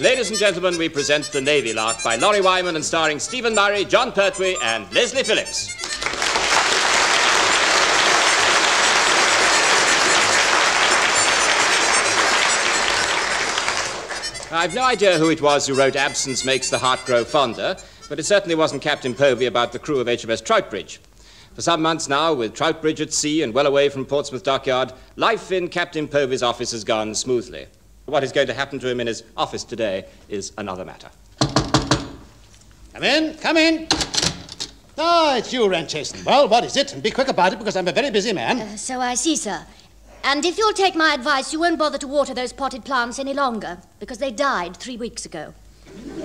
Ladies and gentlemen, we present The Navy Lark by Laurie Wyman and starring Stephen Murray, John Pertwee and Leslie Phillips. I've no idea who it was who wrote Absence Makes the Heart Grow Fonder, but it certainly wasn't Captain Povey about the crew of HMS Troutbridge. For some months now, with Troutbridge at sea and well away from Portsmouth dockyard, life in Captain Povey's office has gone smoothly. What is going to happen to him in his office today is another matter. Come in, come in. Ah, it's you, Ranchasen. Well, what is it? And be quick about it, because I'm a very busy man. So I see, sir. And if you'll take my advice, you won't bother to water those potted plants any longer, because they died 3 weeks ago.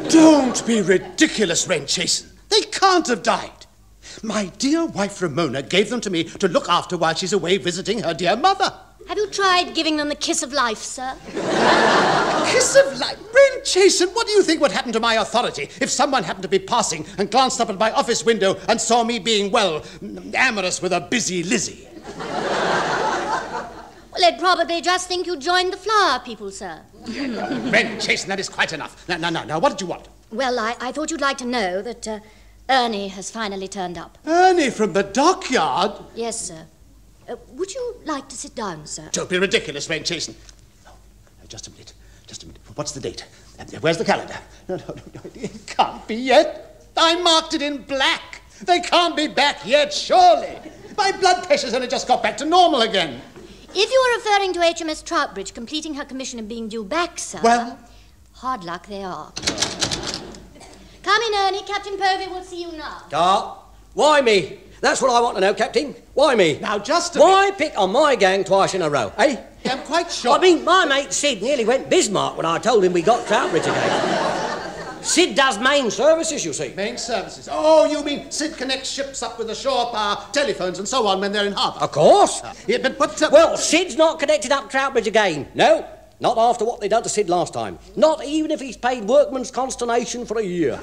Don't be ridiculous, Ranchasen. They can't have died. My dear wife Ramona gave them to me to look after while she's away visiting her dear mother. Have you tried giving them the kiss of life, sir? Kiss of life? Ranchasen, what do you think would happen to my authority if someone happened to be passing and glanced up at my office window and saw me being, well, amorous with a busy Lizzie? Well, they'd probably just think you joined the flower people, sir. Ranchasen, that is quite enough. Now, what did you want? Well, I thought you'd like to know that Ernie has finally turned up. Ernie from the dockyard? Yes, sir. Would you like to sit down, sir? Don't be ridiculous, Ranchasen. No, just a minute. What's the date? Where's the calendar? No, it can't be yet. I marked it in black. They can't be back yet, surely. My blood pressure's only just got back to normal again. If you are referring to HMS Troutbridge completing her commission and being due back, sir... Well? Hard luck they are. Come in, Ernie. Captain Povey will see you now. Why me? That's what I want to know, Captain. Why me? Now, just a Why pick on my gang twice in a row, eh? Yeah, I'm quite sure. I mean, my mate Sid nearly went Bismarck when I told him we got Troutbridge again. Sid does main services, you see. Main services? Oh, you mean Sid connects ships up with the shore power, telephones and so on when they're in harbour? Of course. Yeah, but... Well, Sid's not connected up Troutbridge again. No, not after what they done to Sid last time. Not even if he's paid workman's consternation for a year.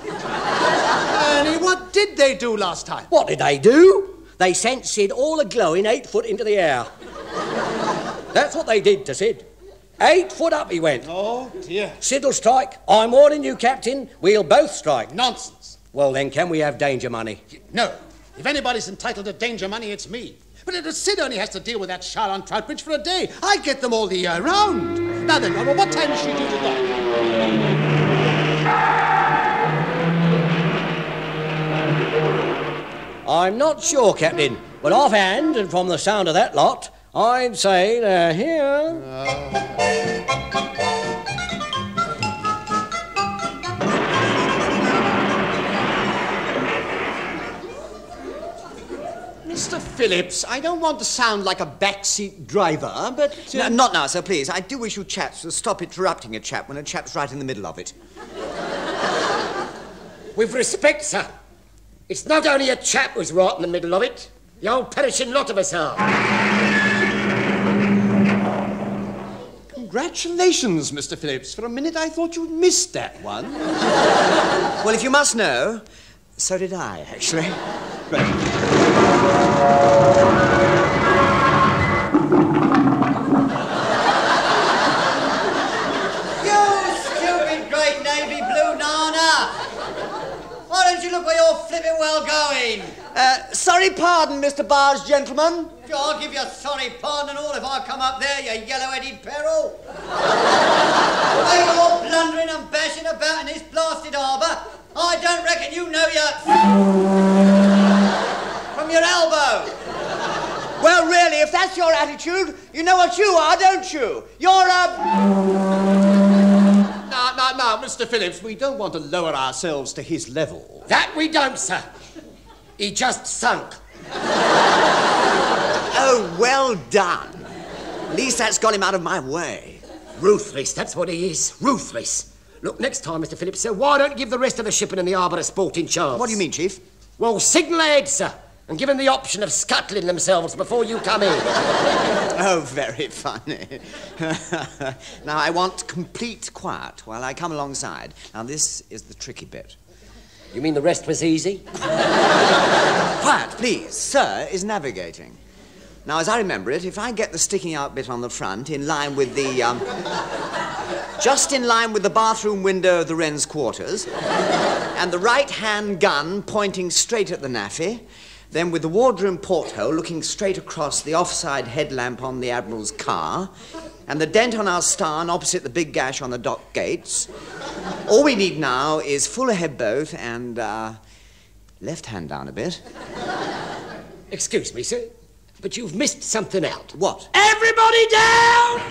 Ernie, what did they do last time? What did they do? They sent Sid all a-glowing 8 foot into the air. That's what they did to Sid. 8 foot up he went. Oh, dear. Sid'll strike. I'm warning you, Captain. We'll both strike. Nonsense. Well, then, can we have danger money? No. If anybody's entitled to danger money, it's me. But Sid only has to deal with that Shah on Troutbridge for a day. I get them all the year round. Now then, what time is she due to dock? I'm not sure, Captain, but offhand, and from the sound of that lot, I'd say they're here. Mr. Phillips, I don't want to sound like a backseat driver, but... No, not now, sir, please. I do wish you chaps to stop interrupting a chap when a chap's right in the middle of it. With respect, sir, it's not only a chap who's right in the middle of it. The old perishing lot of us are. Congratulations, Mr. Phillips. For a minute I thought you'd missed that one. Well, if you must know, so did I, actually. You stupid great navy blue nana! Why don't you look where you're flipping well going? Sorry pardon, Mr. Bar's gentleman. I'll give you a sorry pardon and all if I come up there, you yellow-headed peril. Are you all blundering and bashing about in this blasted harbour? I don't reckon you know you... from your elbow. Well, really, if that's your attitude, you know what you are, don't you? You're Now, Mr. Phillips, we don't want to lower ourselves to his level. That we don't, sir. He just sunk. Oh, well done. At least that's got him out of my way. Ruthless, that's what he is. Ruthless. Look, next time, Mr. Phillips, sir, why don't you give the rest of the shipping in the harbour a sporting chance? What do you mean, Chief? Well, signal ahead, sir, and give them the option of scuttling themselves before you come in. Oh, very funny. Now, I want complete quiet while I come alongside. Now, this is the tricky bit. You mean the rest was easy? Quiet, please. Sir is navigating. Now, as I remember it, if I get the sticking out bit on the front in line with the, just in line with the bathroom window of the Wren's quarters, and the right-hand gun pointing straight at the naffy, then with the wardroom porthole looking straight across the offside headlamp on the Admiral's car, and the dent on our starn opposite the big gash on the dock gates. All we need now is full ahead both and, left hand down a bit. Excuse me, sir, but you've missed something out. What? Everybody down!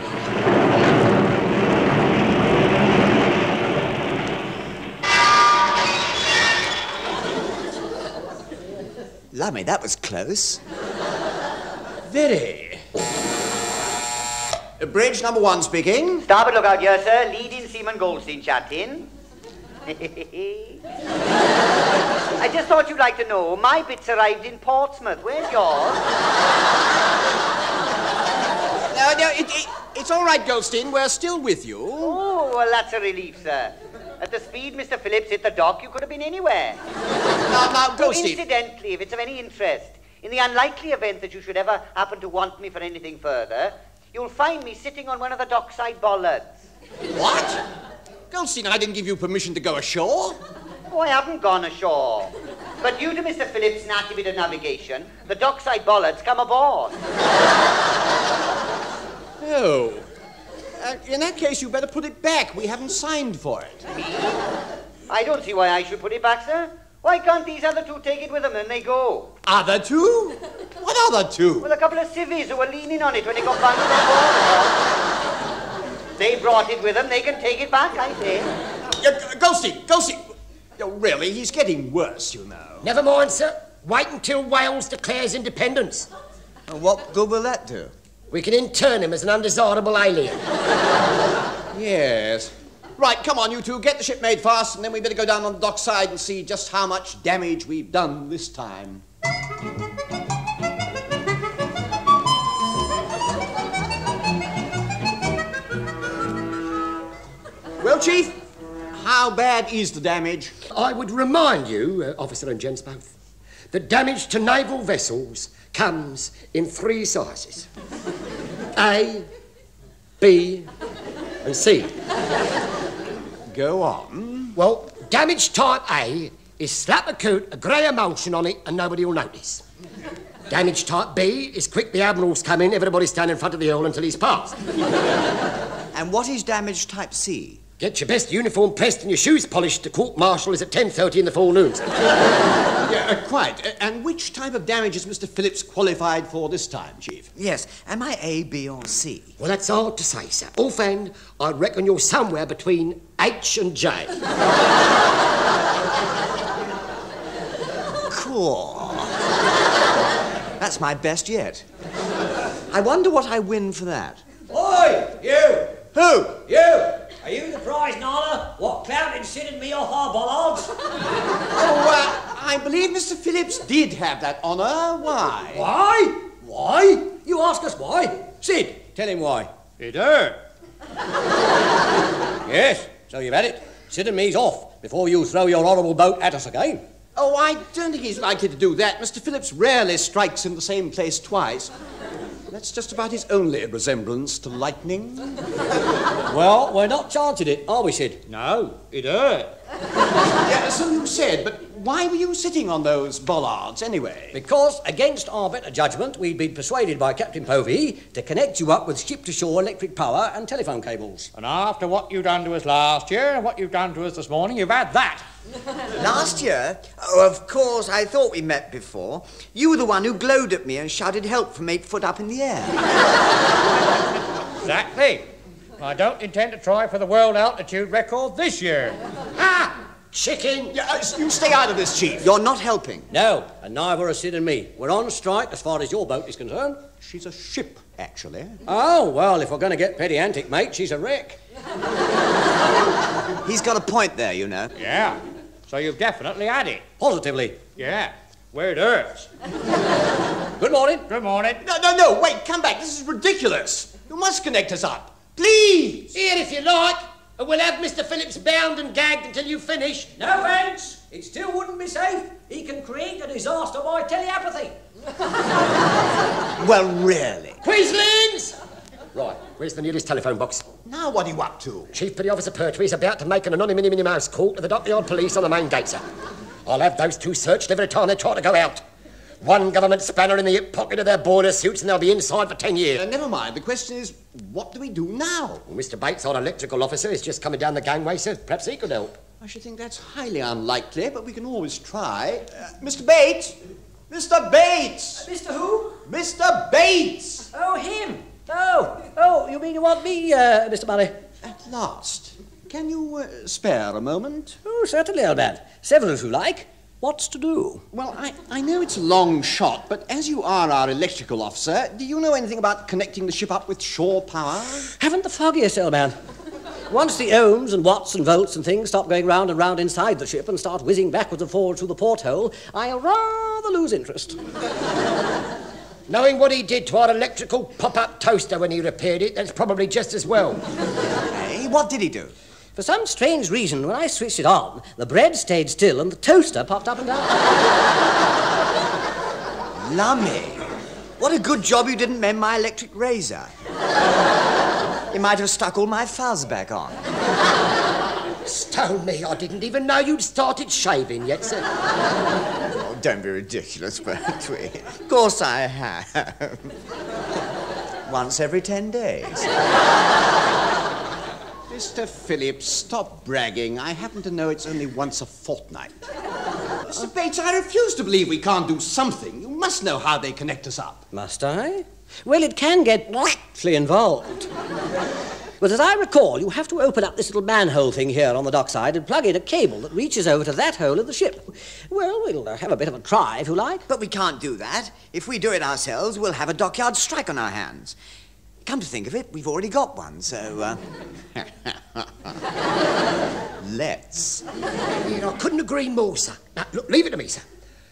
Lummy, that was close. Very. Bridge number 1 speaking. Starboard lookout here, sir. Leading Seaman Goldstein chatting. I just thought you'd like to know, my bit's arrived in Portsmouth. Where's yours? No, it's all right, Goldstein. We're still with you. Oh, well, that's a relief, sir. At the speed Mr. Phillips hit the dock, you could have been anywhere. Now, Goldstein. Incidentally, if it's of any interest, in the unlikely event that you should ever happen to want me for anything further, you'll find me sitting on one of the dockside bollards. What? Goldstein, I didn't give you permission to go ashore. Oh, I haven't gone ashore. But due to Mr. Phillips' nasty bit of navigation, the dockside bollards come aboard. Oh. In that case, you better put it back. We haven't signed for it. Me? I don't see why I should put it back, sir. Why can't these other two take it with them and they go? Other two? What other two? Well, a couple of civvies who were leaning on it when it got bundled on board. They brought it with them. They can take it back, I say. Goldstein! Oh, really, he's getting worse, you know. Never mind, sir. Wait until Wales declares independence. And what good will that do? We can intern him as an undesirable alien. Yes. Right, come on, you two, get the ship made fast, and then we better go down on the dockside and see just how much damage we've done this time. Well, Chief, how bad is the damage? I would remind you, officer and gents both, that damage to naval vessels comes in 3 sizes. A, B, and C. Go on. Well, damage type A is slap a coat of grey emulsion on it and nobody will notice. Damage type B is quick the Admiral's come in, everybody stand in front of the Earl until he's passed. And what is damage type C? Get your best uniform pressed and your shoes polished to court-martial is at 10:30 in the forenoon. Yeah, quite. And which type of damage is Mr. Phillips qualified for this time, Chief? Yes. Am I A, B, or C? Well, that's hard to say, sir. Offhand, I reckon you're somewhere between H and J. Cool. That's my best yet. I wonder what I win for that. Oi, you! Who? You! Are you the prize nala? What, clouting sitting me off our bollards? Oh, I believe Mr. Phillips did have that honour. Why? Why? Why? You ask us why? Sid, tell him why. It hurt. Yes, so you've had it. Sid and me's off before you throw your horrible boat at us again. Oh, I don't think he's likely to do that. Mr. Phillips rarely strikes in the same place twice. That's just about his only resemblance to lightning. Well, we're not chancing it, are we, Sid? No, it hurt. Yeah, so you said, but why were you sitting on those bollards anyway? Because, against our better judgment, we'd been persuaded by Captain Povey to connect you up with ship-to-shore electric power and telephone cables. And after what you done to us last year and what you've done to us this morning, you've had that. Last year? Oh, of course, I thought we met before. You were the one who glowed at me and shouted help from 8 foot up in the air. Exactly. I don't intend to try for the world altitude record this year. Ah! Chicken! Yeah, you stay out of this, Chief. You're not helping. No, and neither are Sid and me. We're on strike as far as your boat is concerned. She's a ship, actually. Oh, well, if we're going to get pedantic, mate, she's a wreck. He's got a point there, you know. Yeah. So you've definitely had it. Positively. Yeah. Where it hurts. Good morning. Good morning. No, wait, come back. This is ridiculous. You must connect us up. Please! Here, if you like, and we'll have Mr. Phillips bound and gagged until you finish. No thanks. It still wouldn't be safe. He can create a disaster by telepathy. Well, really? Queenslands! Right, where's the nearest telephone box? Now what are you up to? Chief Petty Officer Pertwee is about to make an anonymous Minnie Mouse call to the Dockyard Police on the main gate, sir. I'll have those two searched every time they try to go out. One government spanner in the hip pocket of their boiler suits and they'll be inside for 10 years. Never mind. The question is, what do we do now? Well, Mr. Bates, our electrical officer, is just coming down the gangway, sir. Perhaps he could help. I should think that's highly unlikely, but we can always try. Mr. Bates! Mr. Bates! Mr. who? Mr. Bates! Oh, him. Oh, you mean you want me, Mr. Murray? At last. Can you spare a moment? Oh, certainly, old man. Several if you like. What's to do? Well, I know it's a long shot, but as you are our electrical officer, do you know anything about connecting the ship up with shore power? Haven't the foggiest, old man. Once the ohms and watts and volts and things stop going round and round inside the ship and start whizzing backwards and forwards through the porthole, I'll rather lose interest. Knowing what he did to our electrical pop-up toaster when he repaired it, that's probably just as well. Hey, what did he do? For some strange reason, when I switched it on, the bread stayed still and the toaster popped up and down. Lummy. What a good job you didn't mend my electric razor. You might have stuck all my fuzz back on. Stone me, I didn't even know you'd started shaving yet, sir. Oh, don't be ridiculous, Pertwee. Of course I have. Once every 10 days. Mr. Phillips, stop bragging. I happen to know it's only once a fortnight. Mr. Bates, I refuse to believe we can't do something. You must know how they connect us up. Must I? Well, it can get involved. But as I recall, you have to open up this little manhole thing here on the dockside and plug in a cable that reaches over to that hole in the ship. Well, we'll have a bit of a try, if you like. But we can't do that. If we do it ourselves, we'll have a dockyard strike on our hands. Come to think of it, we've already got one, so, let's. I couldn't agree more, sir. Now, look, leave it to me, sir.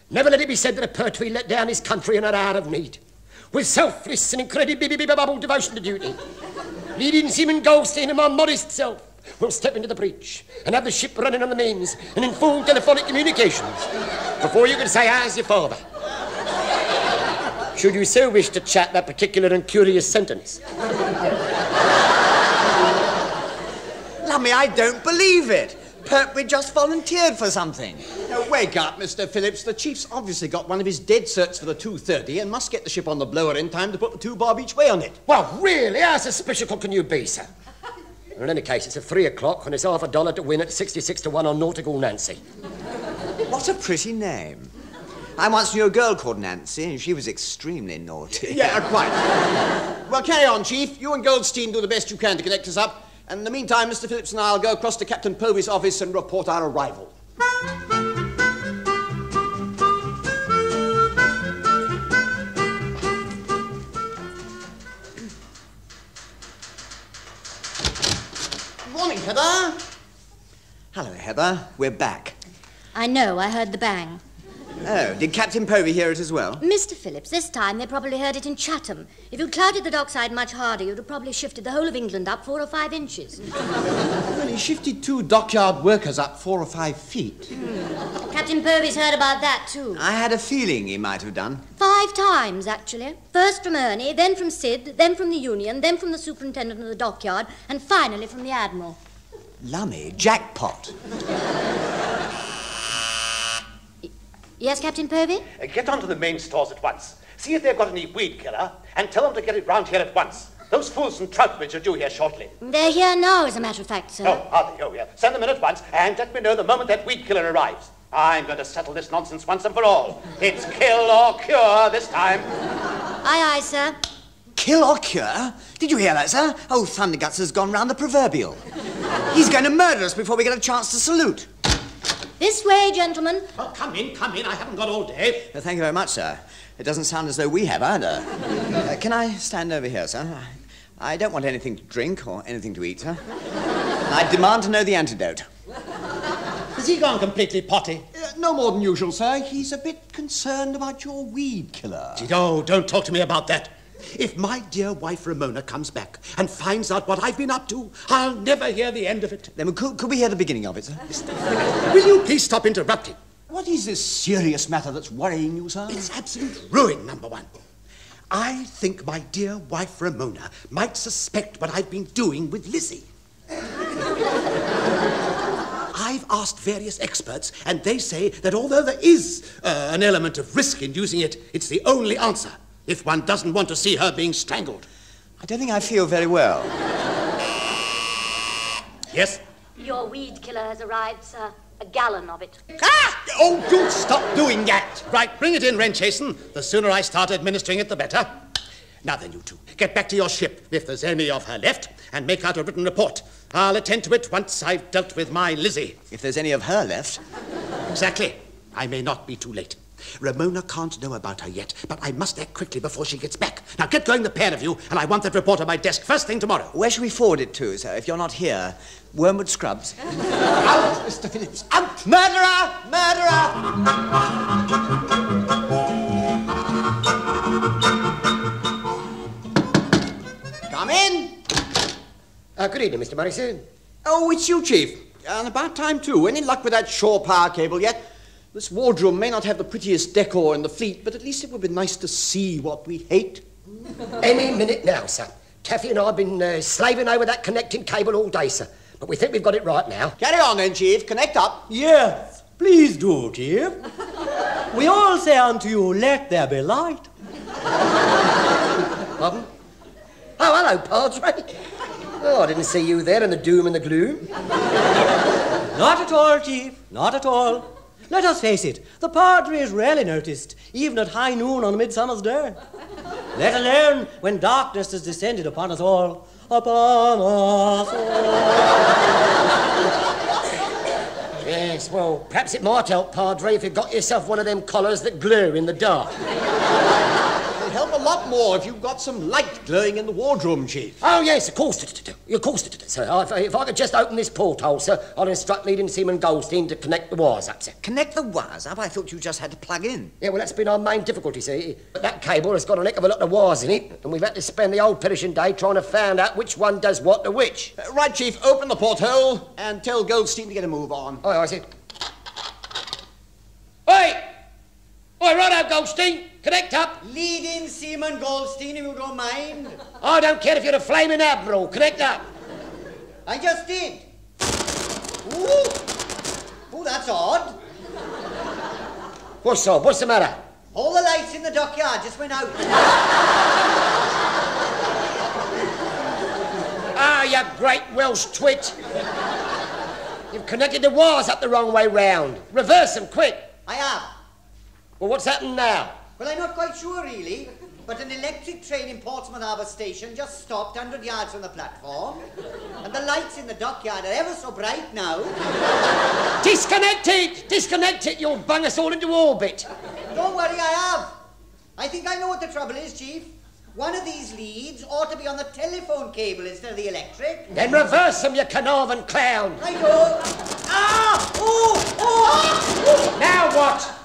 Never let it be said that a Pertwee let down his country in an hour of need. With selfless and incredibly bubble devotion to duty. Leading Seaman Goldstein and my modest self will step into the breach and have the ship running on the mains and in full telephonic communications before you can say, how's your father? Should you so wish to chat that particular and curious sentence. Lummy, I don't believe it. Pertwee just volunteered for something. Now, wake up, Mr. Phillips. The chief's obviously got one of his dead certs for the 2:30 and must get the ship on the blower in time to put the 2 bob each way on it. Well, really, how suspicious can you be, sir? In any case, it's at 3 o'clock and it's $50 to win at 66 to 1 on Nautical Nancy. What a pretty name. I once knew a girl called Nancy, and she was extremely naughty. Yeah, quite. Well, carry on, Chief. You and Goldstein do the best you can to connect us up. And in the meantime, Mr. Phillips and I will go across to Captain Povey's office and report our arrival. Morning, Heather. Hello, Heather. We're back. I know, I heard the bang. Oh, did Captain Povey hear it as well? Mr. Phillips, this time they probably heard it in Chatham. If you'd clouded the dockside much harder, you'd have probably shifted the whole of England up 4 or 5 inches. Well, he shifted 2 dockyard workers up 4 or 5 feet. Captain Povey's heard about that, too. I had a feeling he might have done. 5 times, actually. First from Ernie, then from Sid, then from the Union, then from the superintendent of the dockyard, and finally from the Admiral. Lummy, jackpot. Yes, Captain Povey? Get onto the main stores at once. See if they've got any weed killer, and tell them to get it round here at once. Those fools from Troutbridge are due here shortly. They're here now, as a matter of fact, sir. Oh, are they? Oh, yeah. Send them in at once, and let me know the moment that weed killer arrives. I'm going to settle this nonsense once and for all. It's kill or cure this time. Aye, aye, sir. Kill or cure? Did you hear that, sir? Oh, Thunderguts has gone round the proverbial. He's going to murder us before we get a chance to salute. This way, gentlemen. Oh, come in. I haven't got all day. Thank you very much, sir. It doesn't sound as though we have either. Can I stand over here, sir? I don't want anything to drink or anything to eat, sir. I demand to know the antidote. Has he gone completely potty? No more than usual, sir. He's a bit concerned about your weed killer. Oh, don't talk to me about that. If my dear wife Ramona comes back and finds out what I've been up to, I'll never hear the end of it. Then could we hear the beginning of it, sir? Will you please stop interrupting? What is this serious matter that's worrying you, sir? It's absolute ruin, number one. I think my dear wife Ramona might suspect what I've been doing with Lizzie. I've asked various experts, and they say that although there is an element of risk in using it, it's the only answer if one doesn't want to see her being strangled. I don't think I feel very well. Yes? Your weed killer has arrived, sir. A gallon of it. Ah! Oh, do stop doing that. Right, bring it in, Wrenchason. The sooner I start administering it, the better. Now then, you two, get back to your ship, if there's any of her left, and make out a written report. I'll attend to it once I've dealt with my Lizzie. If there's any of her left. Exactly. I may not be too late. Ramona can't know about her yet, but I must act quickly before she gets back. Now get going, the pair of you, and I want that report on my desk first thing tomorrow. Where shall we forward it to, sir, if you're not here? Wormwood Scrubs? Out, Mr. Phillips, out! Murderer! Murderer! Come in. Good evening, Mr. Morrison. Oh, it's you, Chief. And about time, too. Any luck with that shore power cable yet? This wardroom may not have the prettiest decor in the fleet, but at least it would be nice to see what we hate. Any minute now, sir. Taffy and I have been slaving over that connecting cable all day, sir. But we think we've got it right now. Carry on then, Chief. Connect up. Yes, please do, Chief. We all say unto you, let there be light. Pardon? Oh, hello, Padre. Oh, I didn't see you there in the doom and the gloom. Not at all, Chief, not at all. Let us face it, the Padre is rarely noticed, even at high noon on a midsummer's day. Let alone when darkness has descended upon us all. Upon us all. Yes, well, perhaps it might help, Padre, if you got yourself one of them collars that glow in the dark. It'll help a lot more if you've got some light glowing in the wardroom, Chief. Oh, yes, of course. Of course, sir. If I could just open this porthole, sir, I'll instruct leading Seaman Goldstein to connect the wires up, sir. Connect the wires up? I thought you just had to plug in. Yeah, well, that's been our main difficulty, see. But that cable has got a heck of a lot of wires in it, and we've had to spend the whole perishing day trying to find out which one does what to which. Right, Chief, open the porthole and tell Goldstein to get a move on. Oh, I see. Oi! Oi, righto, Goldstein. Connect up. Lead in Seaman Goldstein, if you don't mind. I don't care if you're a flaming admiral. Connect up. I just did. Ooh, that's odd. What's odd? What's the matter? All the lights in the dockyard just went out. Ah, you great Welsh twit. You've connected the wires up the wrong way round. Reverse them, quick. I have. Well, what's happened now? Well, I'm not quite sure, really. But an electric train in Portsmouth Harbour Station just stopped 100 yards from the platform. And the lights in the dockyard are ever so bright now. Disconnect it! Disconnect it! You'll bung us all into orbit. Don't worry, I have. I think I know what the trouble is, Chief. One of these leads ought to be on the telephone cable instead of the electric. Then reverse them, you Carnarvon clown. I go. Ah! Oh! Oh! Now what?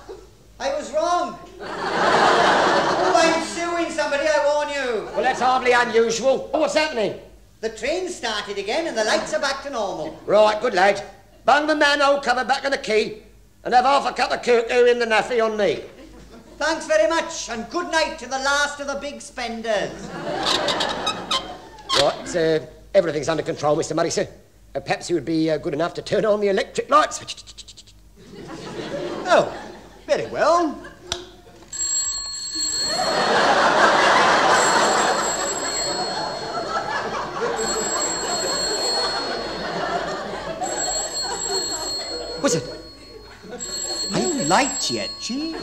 I was wrong. Oh, I'm suing somebody, I warn you. Well, that's hardly unusual. What's happening? The train started again and the lights are back to normal. Right, good lad. Bung the manhole cover back on the key and have half a cup of cuckoo in the naffy on me. Thanks very much, and good night to the last of the big spenders. Right, everything's under control, Mr. Murray, sir. Perhaps you would be good enough to turn on the electric lights. Oh, very well. What's it? No light yet, Chief.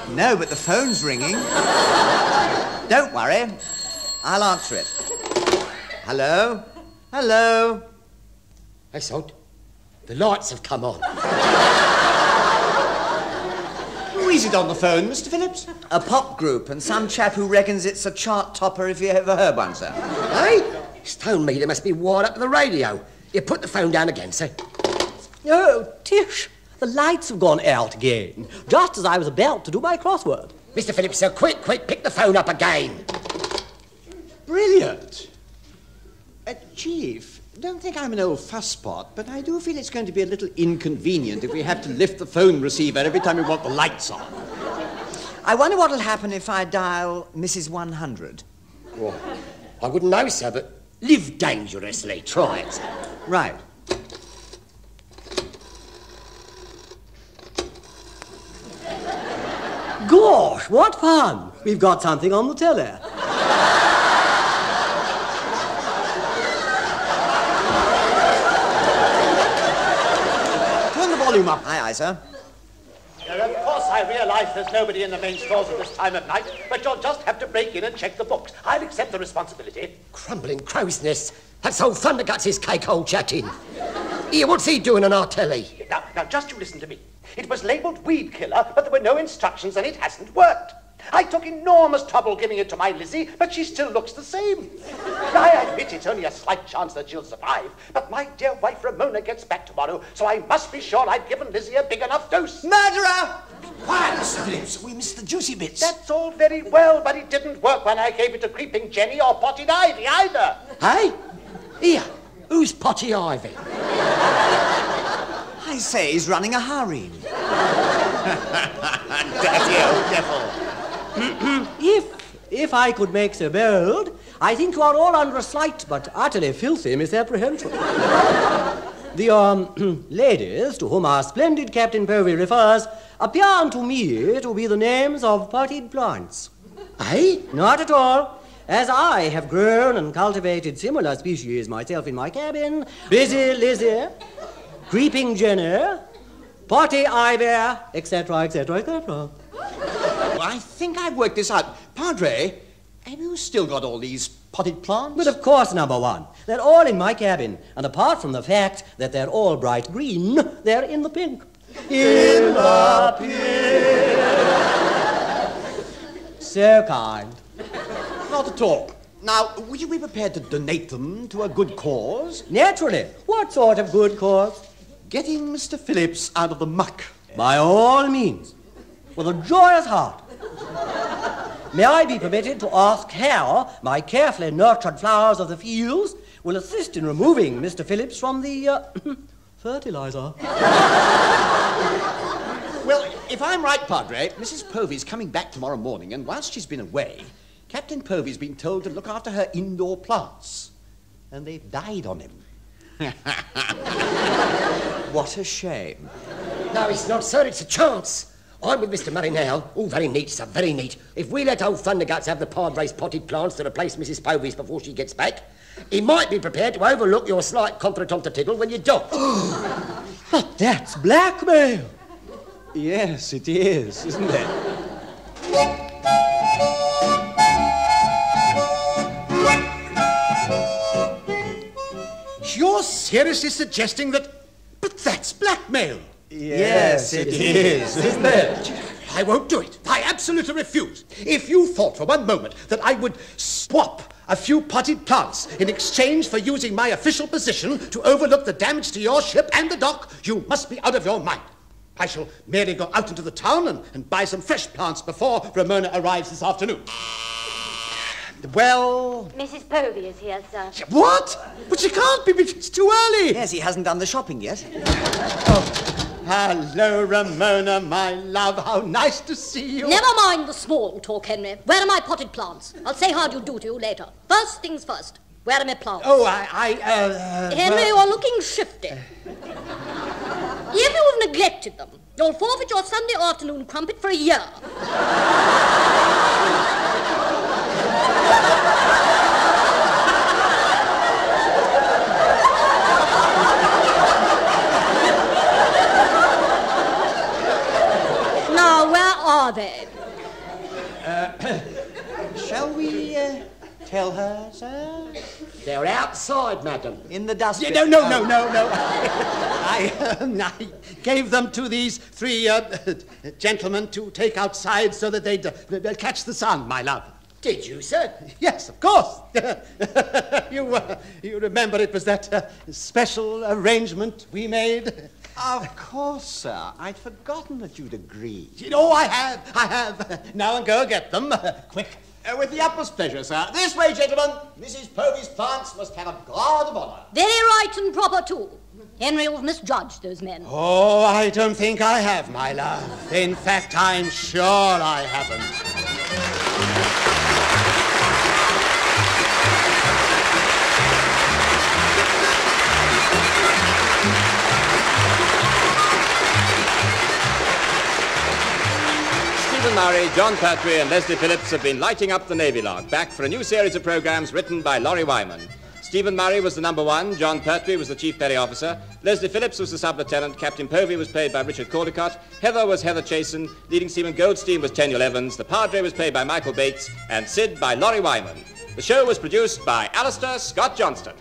No, but the phone's ringing. Don't worry. I'll answer it. Hello? Hello? Hey, Sod. The lights have come on. Who is it on the phone, Mr. Phillips? A pop group and some chap who reckons it's a chart topper if you ever heard one, sir. Hey? Stone me, they must be wired up to the radio. You put the phone down again, sir. Oh, Tish, the lights have gone out again, just as I was about to do my crossword. Mr. Phillips, sir, quick, pick the phone up again. Brilliant. Chief, don't think I'm an old fusspot, but I do feel it's going to be a little inconvenient if we have to lift the phone receiver every time we want the lights on. I wonder what'll happen if I dial Mrs. 100. Well, I wouldn't know, sir, but live dangerously. Try it. Right. Gosh, what fun! We've got something on the telly. Turn the volume up. Aye, sir. Of course, I realise there's nobody in the main stores at this time of night, but you'll just have to break in and check the books. I'll accept the responsibility. Crumbling crow's nest. That's old Thunderguts' cake-hole chatting. Here, what's he doing on our telly? Now, just you listen to me. It was labelled weed killer, but there were no instructions and it hasn't worked. I took enormous trouble giving it to my Lizzie, but she still looks the same. I admit it's only a slight chance that she'll survive, but my dear wife Ramona gets back tomorrow, so I must be sure I've given Lizzie a big enough dose. Murderer! Quiet, Mr. Phillips. We missed the juicy bits. That's all very well, but it didn't work when I gave it to Creeping Jenny or Potted Ivy either. Hey? Here, who's Potty Ivy? I say he's running a harem. Dirty old devil. If I could make so bold, I think you are all under a slight but utterly filthy misapprehension. The, ladies to whom our splendid Captain Povey refers appear to me to be the names of potted plants. Eh? Not at all. As I have grown and cultivated similar species myself in my cabin, Busy Lizzie, Creeping Jenny, Potty Ivy, etc., etc., etc. Well, I think I've worked this out. Padre, have you still got all these potted plants? But of course, number one. They're all in my cabin. And apart from the fact that they're all bright green, they're in the pink. In the pink. So kind. Not at all. Now, would you be prepared to donate them to a good cause? Naturally. What sort of good cause? Getting Mr. Phillips out of the muck. By all means. With a joyous heart. May I be permitted to ask how my carefully nurtured flowers of the fields will assist in removing Mr. Phillips from the, fertilizer? Well, if I'm right, Padre, Mrs. Povey's coming back tomorrow morning, and whilst she's been away, Captain Povey's been told to look after her indoor plants. And they've died on him. What a shame. No, it's not, sir. It's a chance. I'm with Mr. Murray now. All very neat, sir, very neat. If we let old Thunderguts have the Padre's potted plants to replace Mrs. Povey's before she gets back, he might be prepared to overlook your slight contretemps tickle when you dock. But that's blackmail. Yes, it is, isn't it? You're seriously suggesting that... But that's blackmail. Yes, it is, isn't it? I won't do it. I absolutely refuse. If you thought for one moment that I would swap a few potted plants in exchange for using my official position to overlook the damage to your ship and the dock, you must be out of your mind. I shall merely go out into the town and buy some fresh plants before Ramona arrives this afternoon. Well... Mrs. Povey is here, sir. What? But she can't be. It's too early. Yes, he hasn't done the shopping yet. Hello, Ramona, my love. How nice to see you. Never mind the small talk, Henry. Where are my potted plants? I'll say how do you do to you later. First things first. Where are my plants? Oh, Henry, you're looking shifty. If you've neglected them, you'll forfeit your Sunday afternoon crumpet for a year. Now, where are they? Shall we tell her, sir? They're outside, madam. In the dustbin. No. I gave them to these three gentlemen to take outside so that they'd catch the sun, my love. Did you, sir? Yes, of course. You remember it was that special arrangement we made? Of course, sir. I'd forgotten that you'd agreed. Oh, I have. Now and go get them. Quick. With the utmost pleasure, sir. This way, gentlemen. Mrs. Povey's plants must have a guard of honor. Very right and proper, too. Henry, you've misjudged those men. Oh, I don't think I have, my love. In fact, I'm sure I haven't. Stephen Murray, John Pertwee and Leslie Phillips have been lighting up the Navy Lark, back for a new series of programmes written by Laurie Wyman. Stephen Murray was the number one, John Pertwee was the chief petty officer, Leslie Phillips was the sub-lieutenant, Captain Povey was played by Richard Caldecott, Heather was Heather Chasen, leading seaman Goldstein was Tenniel Evans, the Padre was played by Michael Bates, and Sid by Laurie Wyman. The show was produced by Alistair Scott Johnston.